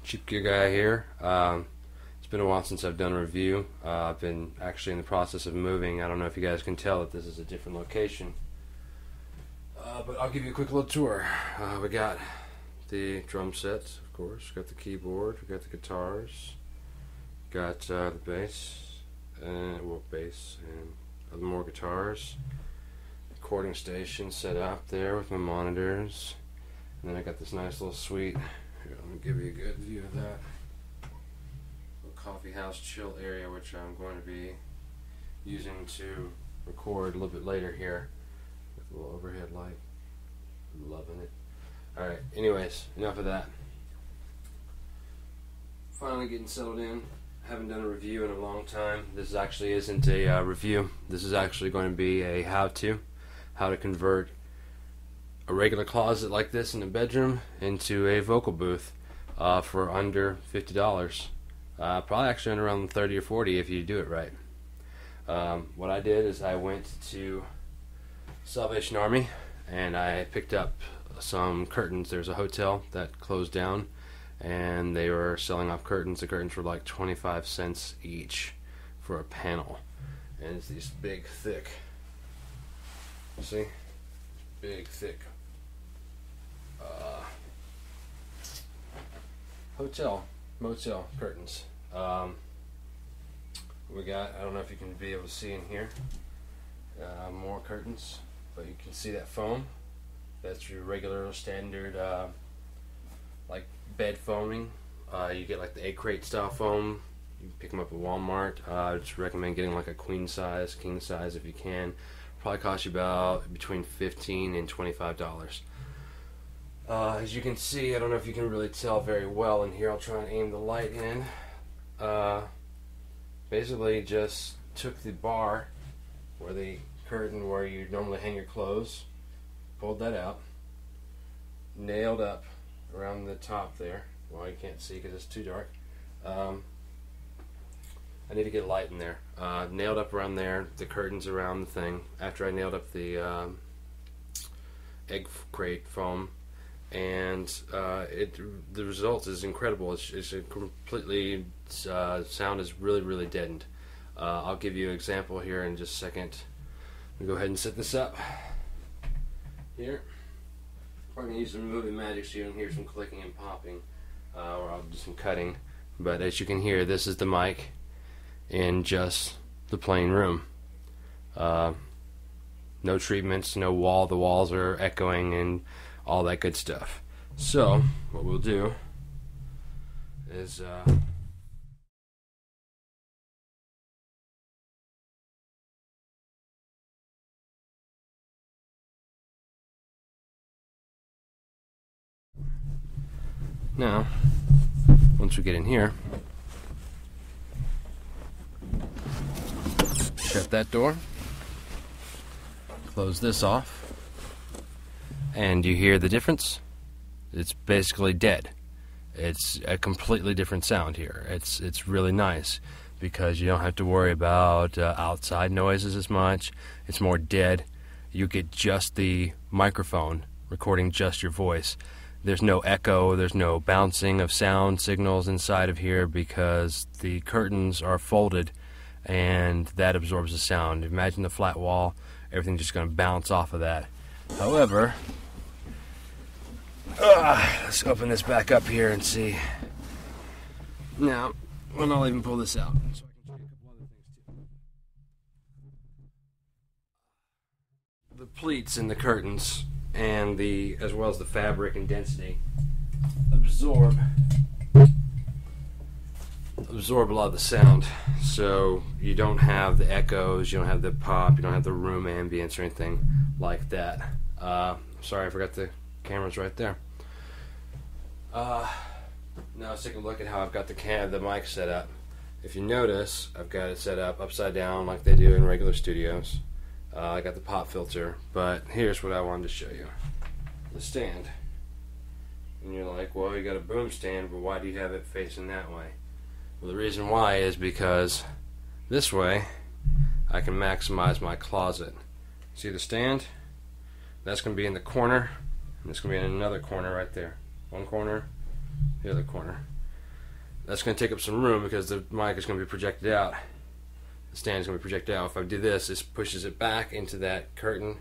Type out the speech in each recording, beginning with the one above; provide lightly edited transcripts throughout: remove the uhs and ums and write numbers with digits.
CheapGearGuy here. It's been a while since I've done a review. I've been actually in the process of moving. I don't know if you guys can tell that this is a different location. But I'll give you a quick little tour. We got the drum sets, of course. We got the keyboard. We got the guitars. Got the bass, and other more guitars. Recording station set up there with my monitors. And then I got this nice little suite. Here, let me give you a good view of that. Little coffee house chill area, which I'm going to be using to record a little bit later here with a little overhead light. I'm loving it. Alright, anyways, enough of that. Finally getting settled in. Haven't done a review in a long time. This actually isn't a review. This is actually going to be a how to convert a regular closet like this in the bedroom into a vocal booth for under $50. Probably actually under around 30 or 40 if you do it right. What I did is I went to Salvation Army and I picked up some curtains. There's a hotel that closed down and they were selling off curtains. The curtains were like 25 cents each for a panel, and it's these big thick, see, big thick motel curtains. We got, I don't know if you can be able to see in here, more curtains, but you can see that foam. That's your regular standard like bed foaming. You get like the egg crate style foam. You can pick them up at Walmart. I just recommend getting like a queen size, king size if you can. Probably cost you about between $15 and $25. As you can see, I don't know if you can really tell very well in here. I'll try and aim the light in. Basically just took the bar where the curtain where you normally hang your clothes, pulled that out, nailed up around the top there. Well, you can't see because it's too dark. I need to get light in there. Nailed up around there, the curtains around the thing. After I nailed up the egg crate foam, and the result is incredible. It's a completely sound is really deadened. I'll give you an example here in just a second. I'll go ahead and set this up here. I'm going to use some moving magic so you can hear some clicking and popping, or I'll do some cutting. But as you can hear, this is the mic in just the plain room. No treatments, no wall. The walls are echoing and all that good stuff. So what we'll do is now, once we get in here, shut that door, close this off, and you hear the difference? It's basically dead. It's a completely different sound here. It's really nice because you don't have to worry about outside noises as much. It's more dead. You get just the microphone recording just your voice. There's no echo, there's no bouncing of sound signals inside of here because the curtains are folded and that absorbs the sound. Imagine the flat wall, everything's just going to bounce off of that. However, let's open this back up here and see. Now, I'll even pull this out so I can show you a couple other things too. The pleats in the curtains and as well as the fabric and density absorb a lot of the sound, so you don't have the echoes, you don't have the pop, you don't have the room ambience or anything like that. Sorry, I forgot the camera's right there. Now let's take a look at how I've got the mic set up. If you notice, I've got it set up upside down like they do in regular studios. I got the pop filter, but here's what I wanted to show you. The stand. And you're like, well, you got a boom stand, but why do you have it facing that way? Well, the reason why is because this way I can maximize my closet. See the stand? That's going to be in the corner, and it's going to be in another corner right there. One corner, the other corner. that's going to take up some room because the mic is going to be projected out. The stand is going to be projected out. If I do this, this pushes it back into that curtain,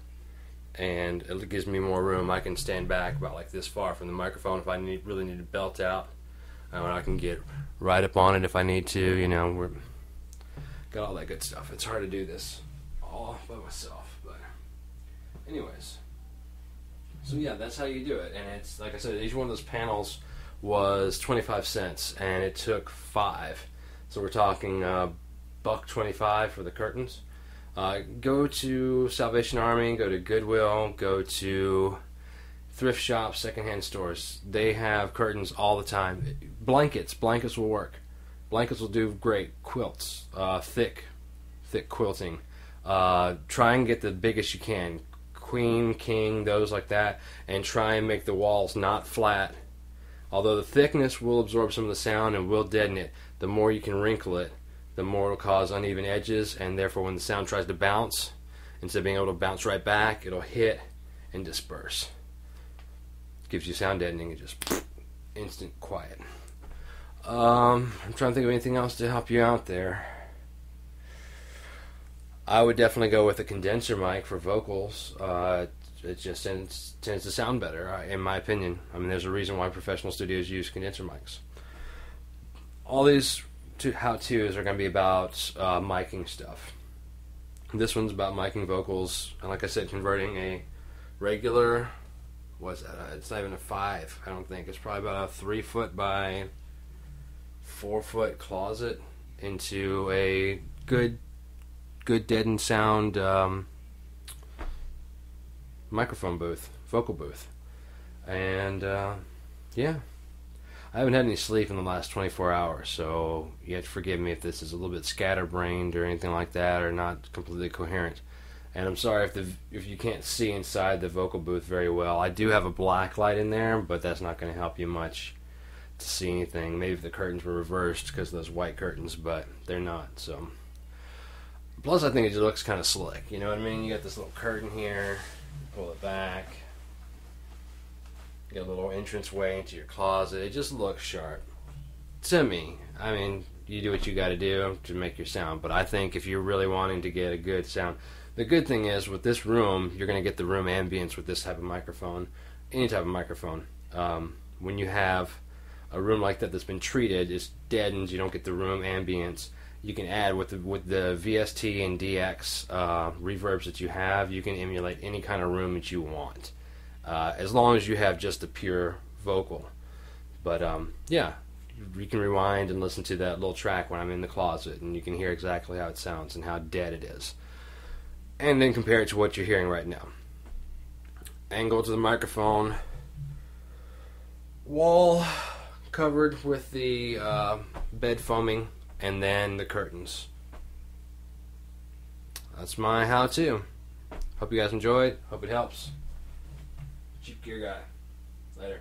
and it gives me more room. I can stand back about like this far from the microphone if I really need to belt out. I can get right up on it if I need to. You know, we're got all that good stuff. It's hard to do this all by myself, but anyways. So yeah, that's how you do it. And it's like I said, each one of those panels was 25 cents, and it took 5. So we're talking $1.25 for the curtains. Go to Salvation Army, go to Goodwill, go to thrift shops, secondhand stores. They have curtains all the time. Blankets will work. Blankets will do great. Quilts, thick quilting. Try and get the biggest you can. Queen, king, those like that, and try and make the walls not flat. Although the thickness will absorb some of the sound and will deaden it, the more you can wrinkle it, the more it will cause uneven edges, and therefore when the sound tries to bounce, instead of being able to bounce right back, it'll hit and disperse. Gives you sound deadening and just instant quiet. I'm trying to think of anything else to help you out there. I would definitely go with a condenser mic for vocals. It just tends to sound better, in my opinion. I mean, there's a reason why professional studios use condenser mics. All these how-tos are going to be about miking stuff. This one's about miking vocals, and like I said, converting a regular, what's that? It's not even a 5, I don't think. It's probably about a 3-foot by 4-foot closet into a good deadened sound microphone booth, vocal booth. And yeah, I haven't had any sleep in the last 24 hours, so you have to forgive me if this is a little bit scatterbrained or anything like that, or not completely coherent. And I'm sorry if you can't see inside the vocal booth very well. I do have a black light in there, but that's not going to help you much to see anything. Maybe if the curtains were reversed because of those white curtains, but they're not. So plus, I think it just looks kind of slick. You know what I mean? You got this little curtain here. Pull it back. You got a little entranceway into your closet. It just looks sharp to me. I mean, you do what you got to do to make your sound. But I think if you're really wanting to get a good sound, the good thing is with this room, you're going to get the room ambience with this type of microphone, any type of microphone. When you have a room like that that's been treated, it's deadened. You don't get the room ambience. You can add with the VST and DX reverbs that you have, you can emulate any kind of room that you want, as long as you have just a pure vocal. But yeah, you can rewind and listen to that little track when I'm in the closet, and you can hear exactly how it sounds and how dead it is, and then compare it to what you're hearing right now. Angle to the microphone, wall covered with the bed foaming, and then the curtains. That's my how-to. Hope you guys enjoyed. Hope it helps. Cheap Gear Guy. Later.